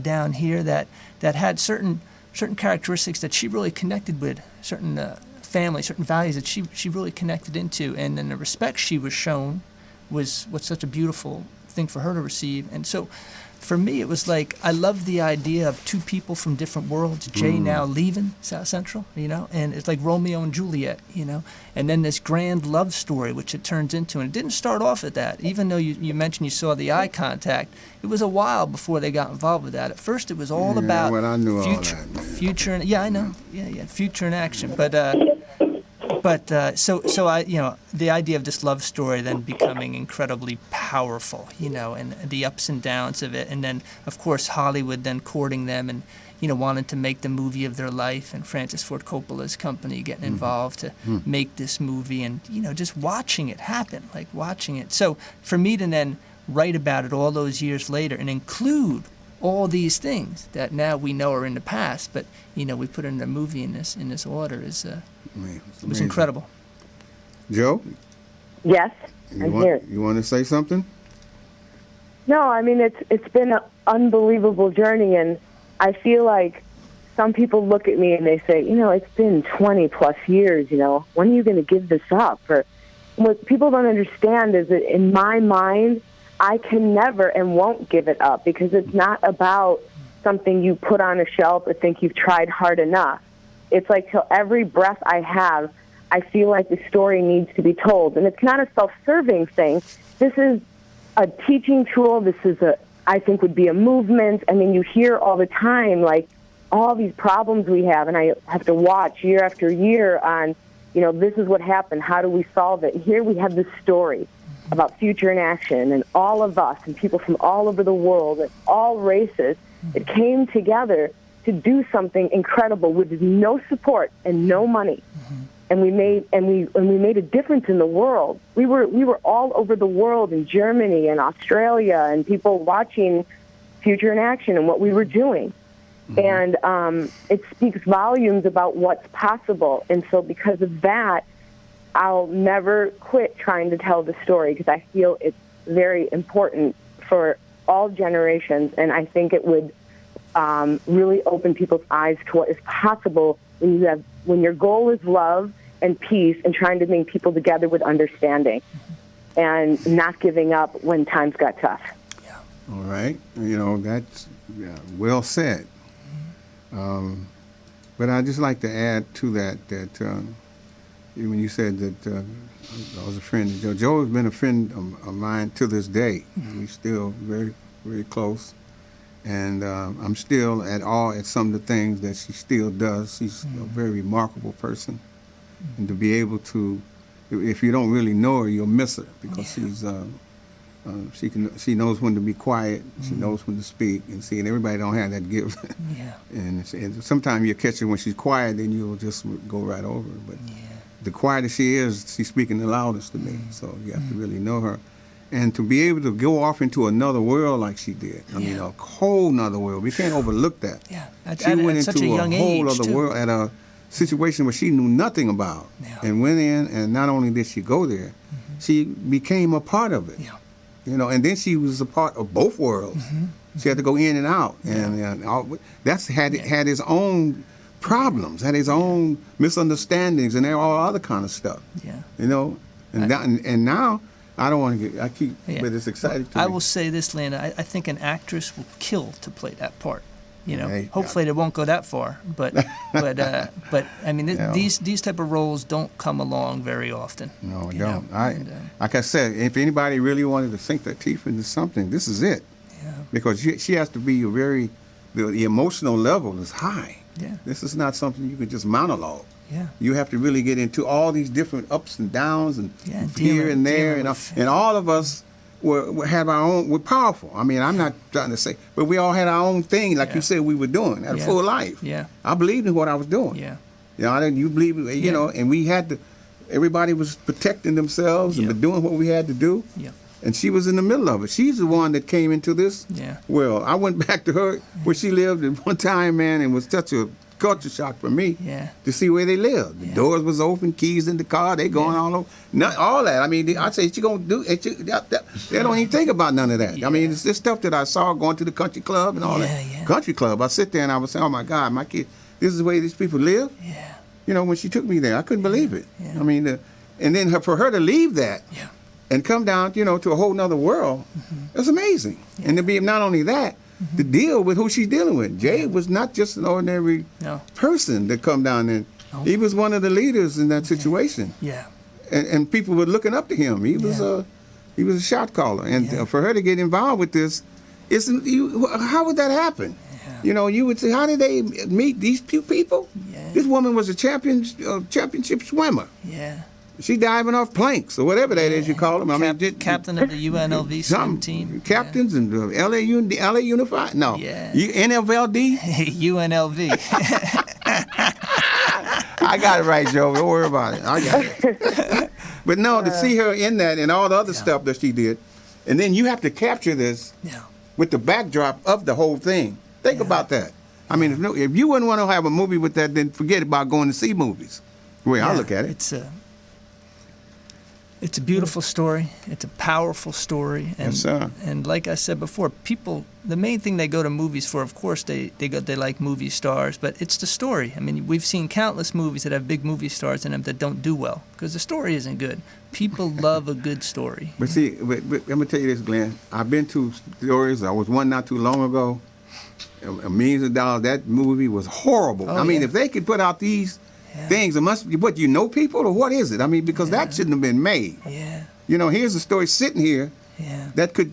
down here that had certain characteristics that she really connected with, certain family, certain values that she really connected into, and then the respect she was shown was such a beautiful thing for her to receive. And so for me, it was like, I love the idea of two people from different worlds, Jay now leaving South Central, you know, and it's like Romeo and Juliet, you know, and then this grand love story, which it turns into. And it didn't start off at that. Even though you mentioned you saw the eye contact, it was a while before they got involved with that. At first, it was all about well, I knew future, all that, man. future, and I know, future in action. But so I, you know, the idea of this love story then becoming incredibly powerful, you know, and the ups and downs of it, and then of course Hollywood then courting them and, you know, wanting to make the movie of their life, and Francis Ford Coppola's company getting involved to make this movie, and, you know, just watching it happen, like watching it. So for me to then write about it all those years later and include all these things that now we know are in the past, but we put it in a movie in this order is Man, it's it was amazing. incredible. Joe, Yes, I'm here. you want to say something? No, I mean, it's been an unbelievable journey, and I feel like some people look at me and they say, it's been 20 plus years, when are you going to give this up? Or what people don't understand is that in my mind, I can never and won't give it up, because it's not about something you put on a shelf or think you've tried hard enough. It's like till every breath I have, I feel like the story needs to be told. And it's not a self-serving thing. This is a teaching tool. This is I think would be a movement. I mean, you hear all the time, like, all these problems we have, and I have to watch year after year on, this is what happened. How do we solve it? And here we have this story about Future in Action, and all of us and people from all over the world and all races that came together to do something incredible with no support and no money. And we made a difference in the world. We were all over the world, in Germany and Australia, and people watching Future in Action and what we were doing. And it speaks volumes about what's possible. And so because of that, I'll never quit trying to tell the story, because I feel it's very important for all generations, and I think it would really open people's eyes to what is possible when your goal is love and peace and trying to bring people together with understanding and not giving up when times got tough. All right. That's well said. But I'd just like to add to that when you said that I was a friend of Joe. Joe has been a friend of mine to this day. We're still very, very close. And I'm still at some of the things that she still does. She's a very remarkable person. And to be able to, if you don't really know her, you'll miss her, because she knows when to be quiet. She knows when to speak. And everybody don't have that gift. And sometimes you catch her when she's quiet, then you'll just go right over her. But the quietest she is, she's speaking the loudest to me. So you have to really know her. And to be able to go off into another world like she did, I mean, a whole nother world. We can't overlook that. She went into such a young whole age, other too. world at a situation where she knew nothing about, and went in. And not only did she go there, she became a part of it. And then she was a part of both worlds. She had to go in and out, and that's had his own problems, had his own misunderstandings, and all other kind of stuff. And now. I don't want to get. But it's exciting to me. I will say this, Lana. I think an actress will kill to play that part. Hey, hopefully they won't go that far. But I mean, these type of roles don't come along very often. No, they don't. Like I said, if anybody really wanted to sink their teeth into something, this is it. Because she has to be the emotional level is high. This is not something you can just monologue. You have to really get into all these different ups and downs and here and there, and all of us had our own. We're powerful. I mean, I'm not trying to say, but we all had our own thing, like you said we were doing, had a full life. I believed in what I was doing. You believe, and we had to. Everybody was protecting themselves and doing what we had to do. And she was in the middle of it. She's the one that came into this world. I went back to her where she lived at one time, man, and it was such a culture shock for me to see where they lived. The doors was open, keys in the car, they going all over. All that. I mean, I say, she going to do it. They don't even think about none of that. I mean, it's this stuff that I saw going to the country club and all that. Country club. I sit there and I was saying, oh my God, my kid, this is the way these people live? When she took me there, I couldn't believe it. I mean, and then for her to leave that and come down, to a whole nother world, it's amazing. And to be not only that, to deal with who she's dealing with. Jay was not just an ordinary person that come down there. He was one of the leaders in that situation. And people were looking up to him. He was a shot caller. And for her to get involved with this, how would that happen? You would say, how did they meet these two people? This woman was a championship swimmer. She diving off planks or whatever that is you call them. Captain of the UNLV swim team. Captains and LA Unified. No, NFLD. UNLV. I got it right, Joe. Don't worry about it. I got it. But no, to see her in that and all the other stuff that she did, and then you have to capture this with the backdrop of the whole thing. Think about that. I mean, if you wouldn't want to have a movie with that, then forget about going to see movies. The way I look at it. It's a beautiful story. It's a powerful story. And, yes, sir. And like I said before, people, the main thing they go to movies for, of course, they like movie stars, but it's the story. I mean, we've seen countless movies that have big movie stars in them that don't do well because the story isn't good. People love a good story. But see, but I'm going to tell you this, Glenn. I've been to stories. I was one not too long ago. Millions of dollars. That movie was horrible. I mean, if they could put out these things, it must be, what, you know people, or what is it? I mean, because that shouldn't have been made. Yeah. You know, here's a story sitting here that could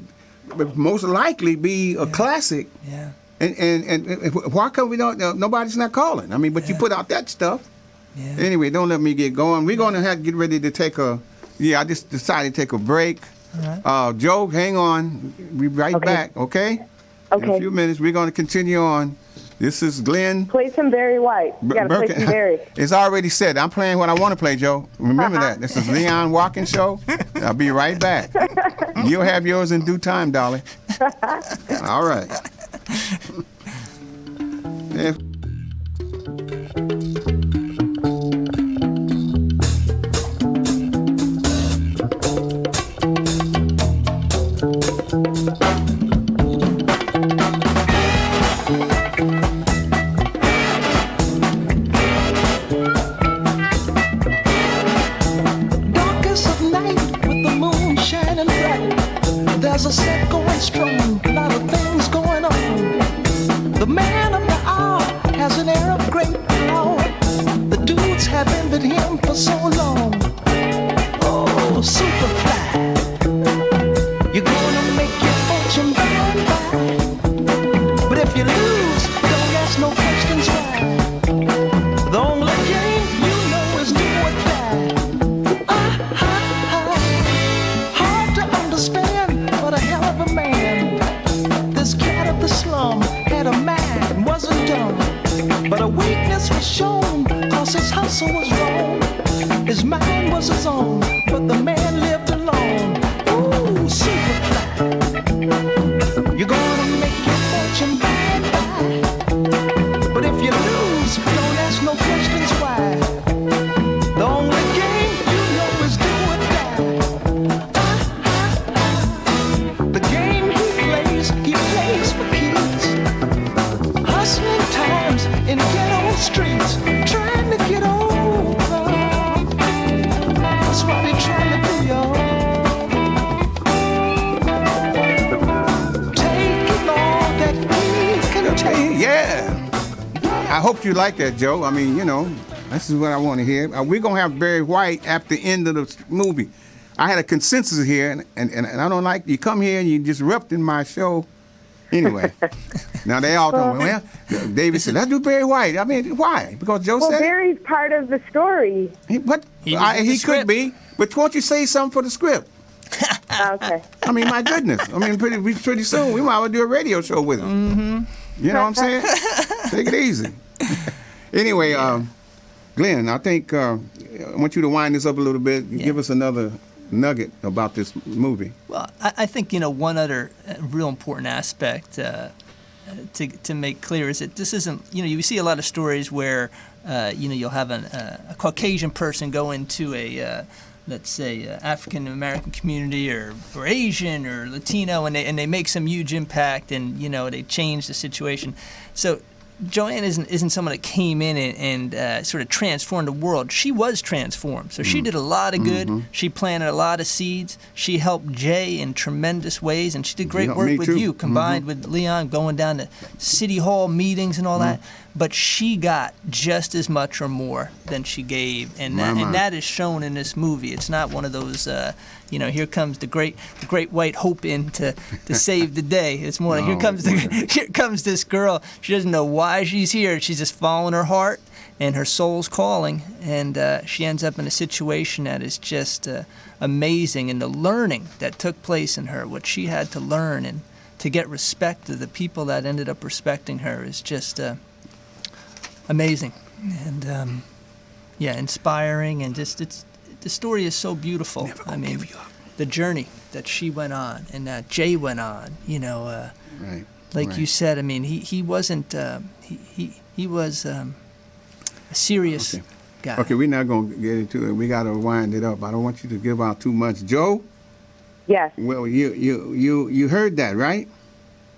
most likely be a classic. Yeah. And why come we don't, nobody's not calling? I mean, but you put out that stuff. Yeah. Anyway, don't let me get going. We're going to have to get ready to take a, I just decided to take a break. All right. Joe, hang on. We'll be right back, okay? Okay. In a few minutes, we're going to continue on. This is Glenn. Play some Barry White. You got to play some Barry. It's already said. I'm playing what I want to play, Joe. Remember that. This is Leon Watkins Show. I'll be right back. You'll have yours in due time, darling. All right. There's a set going strong, a lot of things going on. The man of the hour has an air of great power. The dudes have envied him for so long. Oh, Superfly, you're gonna make your fortune by and by. But if you lose, don't ask no questions why. The only game you know is do or die. Hard to understand, but a hell of a man. This cat of the slum had a mind, wasn't dumb. But a weakness was shown, cause his hustle was wrong. His mind was his own, but the man lived alone. Ooh, Superfly, you're gonna make your fortune by and by. But if you lose, don't ask no questions why. The only game you know is do or die. The game he plays for keys. Hustling times in ghetto streets, trying to get over. That's what they're trying to do, y'all. Taking all that he can take. Yeah. I hope you like that, Joe. I mean, you know, this is what I want to hear. We're going to have Barry White at the end of the movie. I had a consensus here, and I don't like, you come here and you disrupting my show. Anyway, now they all told me, well, David said, let's do Barry White. I mean, why? Because Joe said Barry's part of the story. he could be, but won't you say something for the script? Okay. I mean, my goodness. I mean, pretty soon we might well do a radio show with him. Mm-hmm. You know what I'm saying? Take it easy. Anyway, Glenn, I think I want you to wind this up a little bit. Give us another nugget about this movie. Well, I think, one other real important aspect to make clear is that this isn't, you see a lot of stories where, you'll have a Caucasian person go into a, let's say, African American community or Asian or Latino, and they make some huge impact, and they change the situation. So Joanne isn't someone that came in and sort of transformed the world. She was transformed. So she did a lot of good. Mm-hmm. She planted a lot of seeds. She helped Jay in tremendous ways, and she did great work with you, combined with Leon, going down to City Hall meetings and all that. But she got just as much or more than she gave, and that is shown in this movie. It's not one of those, here comes the great white hope in to save the day. It's more like here comes this girl. She doesn't know why she's here. She's just following her heart and her soul's calling, and she ends up in a situation that is just amazing. And the learning that took place in her, what she had to learn, and to get respect of the people that ended up respecting her is just amazing, and inspiring, and just the story is so beautiful. Never gonna give you up. the journey that she went on and that Jay went on. Right. Like right. you said, I mean, he wasn't. He was a serious Okay. guy. Okay, we're not going to get into it. We got to wind it up. I don't want you to give out too much. Joe? Yes. Well, you heard that, right?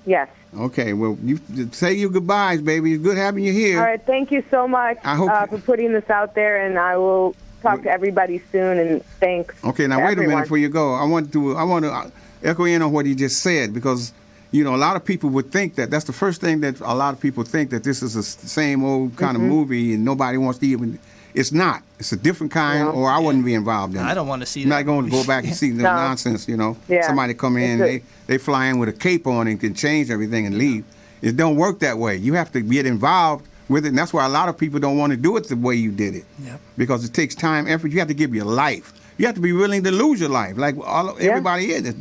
Yes. Okay, well, you say your goodbyes, baby. It's good having you here. All right. Thank you so much I hope- for putting this out there, and I will talk to everybody soon. And thanks. Okay, now to wait a minute everyone. before you go. I want to echo in on what he just said, because a lot of people would think that's the first thing that a lot of people think, that this is the same old kind of movie and nobody wants to even. It's not. It's a different kind, No. or I wouldn't be involved in it. I don't want to see I'm that. not going to go back and see the No. nonsense, Yeah. Somebody come in, they fly in with a cape on and can change everything and leave. It don't work that way. You have to get involved with it, and that's why a lot of people don't want to do it the way you did it. Yep. Because it takes time, effort. You have to give your life. You have to be willing to lose your life, like everybody is.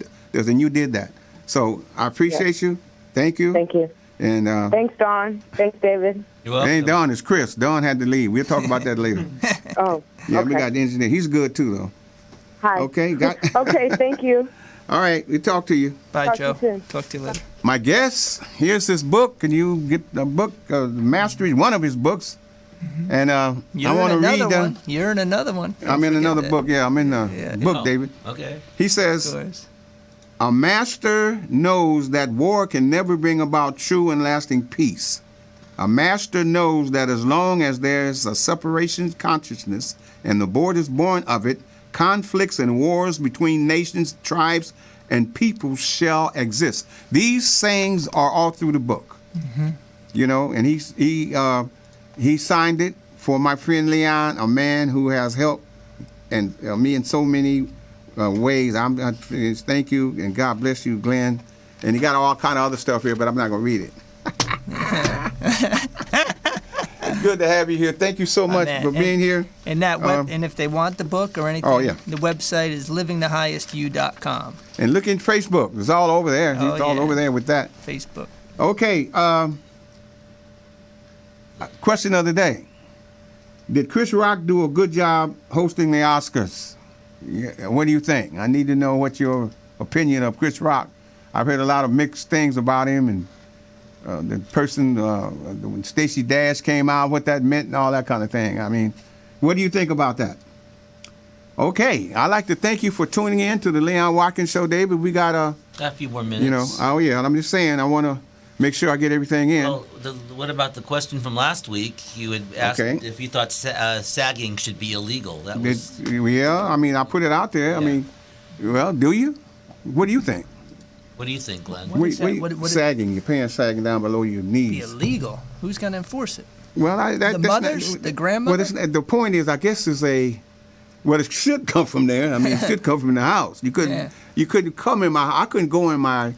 And you did that. So I appreciate you. Thank you. Thank you. And Thanks, Dawn. Thanks, David. You're welcome. ain't Don, it's Chris. Don had to leave. We'll talk about that later. Oh. Yeah, okay. we got the engineer. He's good too, though. Hi. Okay, Okay. Thank you. All right, we talk to you. Bye, Talk to Joe. you soon. Talk to you later. My guest, here's this book. Can you get the book, Mastery, one of his books? And I You're want to in read another one. You're in another one. I'm in Don't another forget book. Yeah, I'm in the Yeah. book, Oh, David. Okay. He that. says, Of course. a master knows that war can never bring about true and lasting peace. A master knows that as long as there's a separation consciousness and the borders born of it, conflicts and wars between nations, tribes, and peoples shall exist. These sayings are all through the book. And he signed it for my friend Leon, a man who has helped and me in so many ways. Thank you, and God bless you, Glenn. And he got all kind of other stuff here, but I'm not going to read it. It's good to have you here. Thank you so much man. for being here. And and if they want the book or anything, Oh, yeah. the website is livingthehighestyou.com. And look in Facebook. It's all over there. Oh, He's all yeah. over there with that. Facebook. Okay. Question of the day. Did Chris Rock do a good job hosting the Oscars? Yeah, what do you think? I need to know what your opinion of Chris Rock. I've heard a lot of mixed things about him, and the person, when Stacey Dash came out, what that meant and all that kind of thing. I mean, what do you think about that? Okay, I'd like to thank you for tuning in to the Leon Watkins Show, David. We got A few more minutes. oh yeah, I'm just saying, I want to make sure I get everything in. Well, what about the question from last week? You had asked Okay. if you thought sagging should be illegal. That was Yeah, I mean, I put it out there. I Yeah. mean, well, do you? What do you think? What do you think, Glenn? What is that? What- Sagging, your pants sagging down below your Be knees. illegal. Who's going to enforce it? Well, The that's mothers? The grandmother? Well, the point is, I guess, it should come from there. I mean, it should come from the house. You couldn't, Yeah. you couldn't come in I couldn't go in my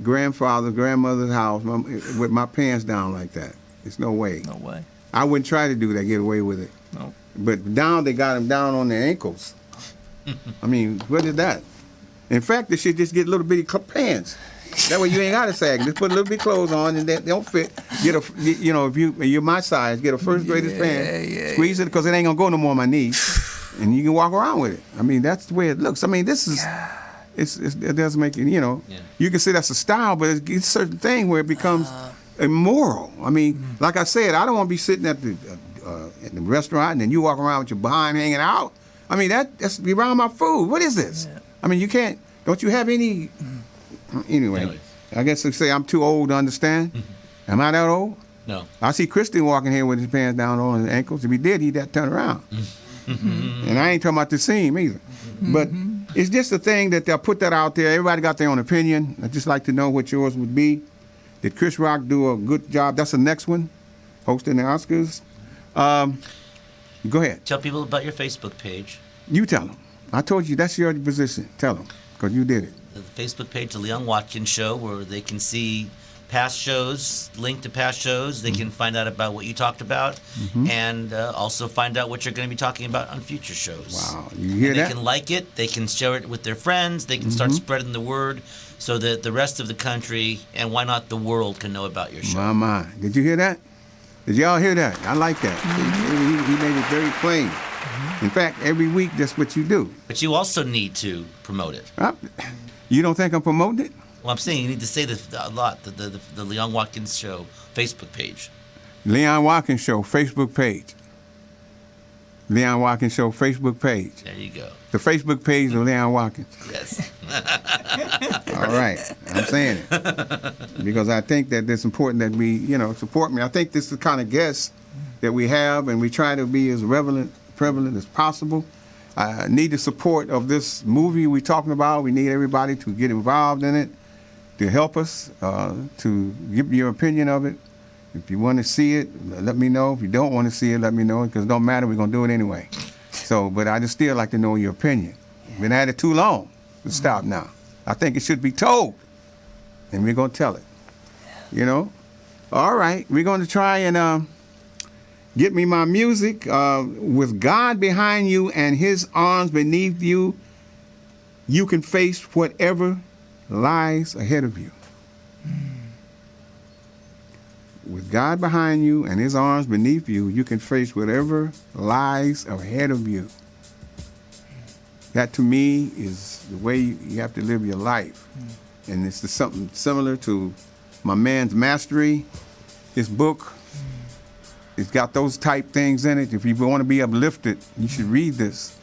grandmother's house with my pants down like that. There's no way. No way. I wouldn't try to do that, get away with it. No. But now they got them down on their ankles. I mean, what is that? In fact, they should just get little bitty pants. That way you ain't got to sag. Just put a little bit clothes on and they don't fit. If you're my size, get a first greatest pant. Squeeze it because it ain't gonna go no more on my knee, and you can walk around with it. I mean, that's the way it looks. I mean, this is. It doesn't make it. You can say that's a style, but it's a certain thing where it becomes immoral. I mean, like I said, I don't want to be sitting at the restaurant and then you walk around with your behind hanging out. I mean, that's be around my food. What is this? Yeah. I mean, you can't. Don't you have any? Anyway, Really? I guess they say I'm too old to understand. Am I that old? No. I see Christian walking here with his pants down on his ankles. If he did, he'd have to turn around. And I ain't talking about the seam either. But it's just a thing that they'll put that out there. Everybody got their own opinion. I'd just like to know what yours would be. Did Chris Rock do a good job? That's the next one, hosting the Oscars. Go ahead. Tell people about your Facebook page. You tell them. I told you that's your position. Tell them, because you did it. The Facebook page, The Leon Watkins Show, where they can see past shows, link to past shows. They can find out about what you talked about, and also find out what you're going to be talking about on future shows. Wow, you hear And that? They can like it. They can share it with their friends. They can start spreading the word so that the rest of the country, and why not the world, can know about your show. My. Did you hear that? Did y'all hear that? I like that. He made it very plain. In fact, every week, that's what you do. But you also need to promote it. You don't think I'm promoting it? Well, I'm saying you need to say this a lot. The Leon Watkins Show Facebook page. Leon Watkins Show Facebook page. Leon Watkins Show Facebook page. There you go. The Facebook page of Leon Watkins. Yes. All right. I'm saying it. Because I think that it's important that we, support me. I think this is the kind of guest that we have, and we try to be as prevalent as possible. I need the support of this movie we're talking about. We need everybody to get involved in it, to help us, to give your opinion of it. If you want to see it, let me know. If you don't want to see it, let me know, because it don't matter. We're going to do it anyway. So, but I just still like to know your opinion. Been at it too long. Let's stop now. I think it should be told, and we're going to tell it. All right. We're going to try and get me my music. With God behind you and his arms beneath you, you can face whatever lies ahead of you. With God behind you and his arms beneath you, you can face whatever lies ahead of you. That, to me, is the way you have to live your life. And it's something similar to my man's Mastery, his book. It's got those type things in it. If you want to be uplifted, you should read this.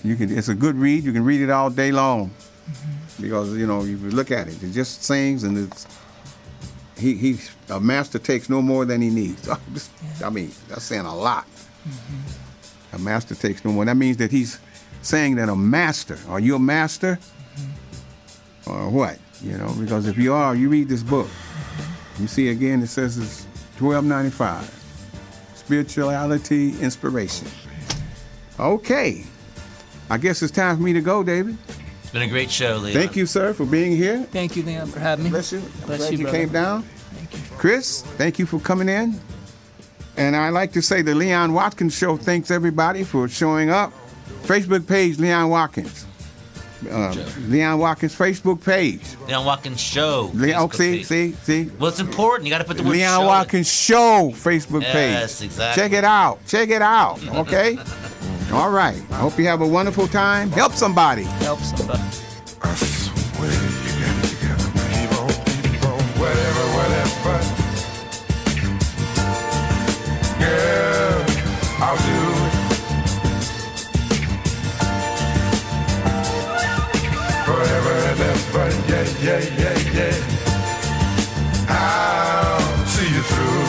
It's a good read. You can read it all day long. Because, you look at it. It just sings, and a master takes no more than he needs. That's saying a lot. A master takes no more. That means that he's saying that a master. Are you a master? Or what? Because if you are, you read this book. You see again, it says it's $12.95. Spirituality, inspiration. Okay. I guess it's time for me to go, David. It's been a great show, Leon. Thank you, sir, for being here. Thank you, Leon, for having me. Bless you. Bless you, you brother. came down. Thank you. Chris, thank you for coming in. And I'd like to say the Leon Watkins Show thanks everybody for showing up. Facebook page, Leon Watkins. Leon Watkins Facebook page. Leon Watkins Show. See. Well, it's important. You got to put the word Leon show Watkins Show Facebook page. Yes, exactly. Check it out. Okay? All right. I hope you have a wonderful time. Help somebody. Help somebody. I swear you got it together, man. Keep on, whatever. Girl, I'll do it. Forever and ever, yeah. I'll see you through.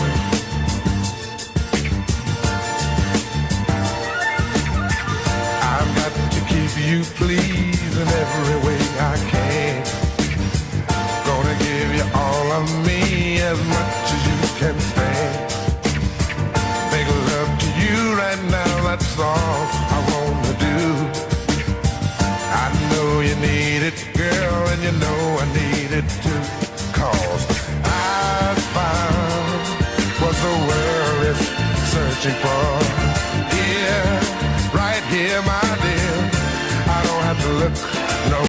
I've got to keep you pleased in every way I can. Gonna give you all of me, as much as you can stand. Make love to you right now, that's all I wanna do. I know you need it, girl, and you know I need it too. 'Cause I found what the world is searching for. Here, right here, my dear. I don't have to look no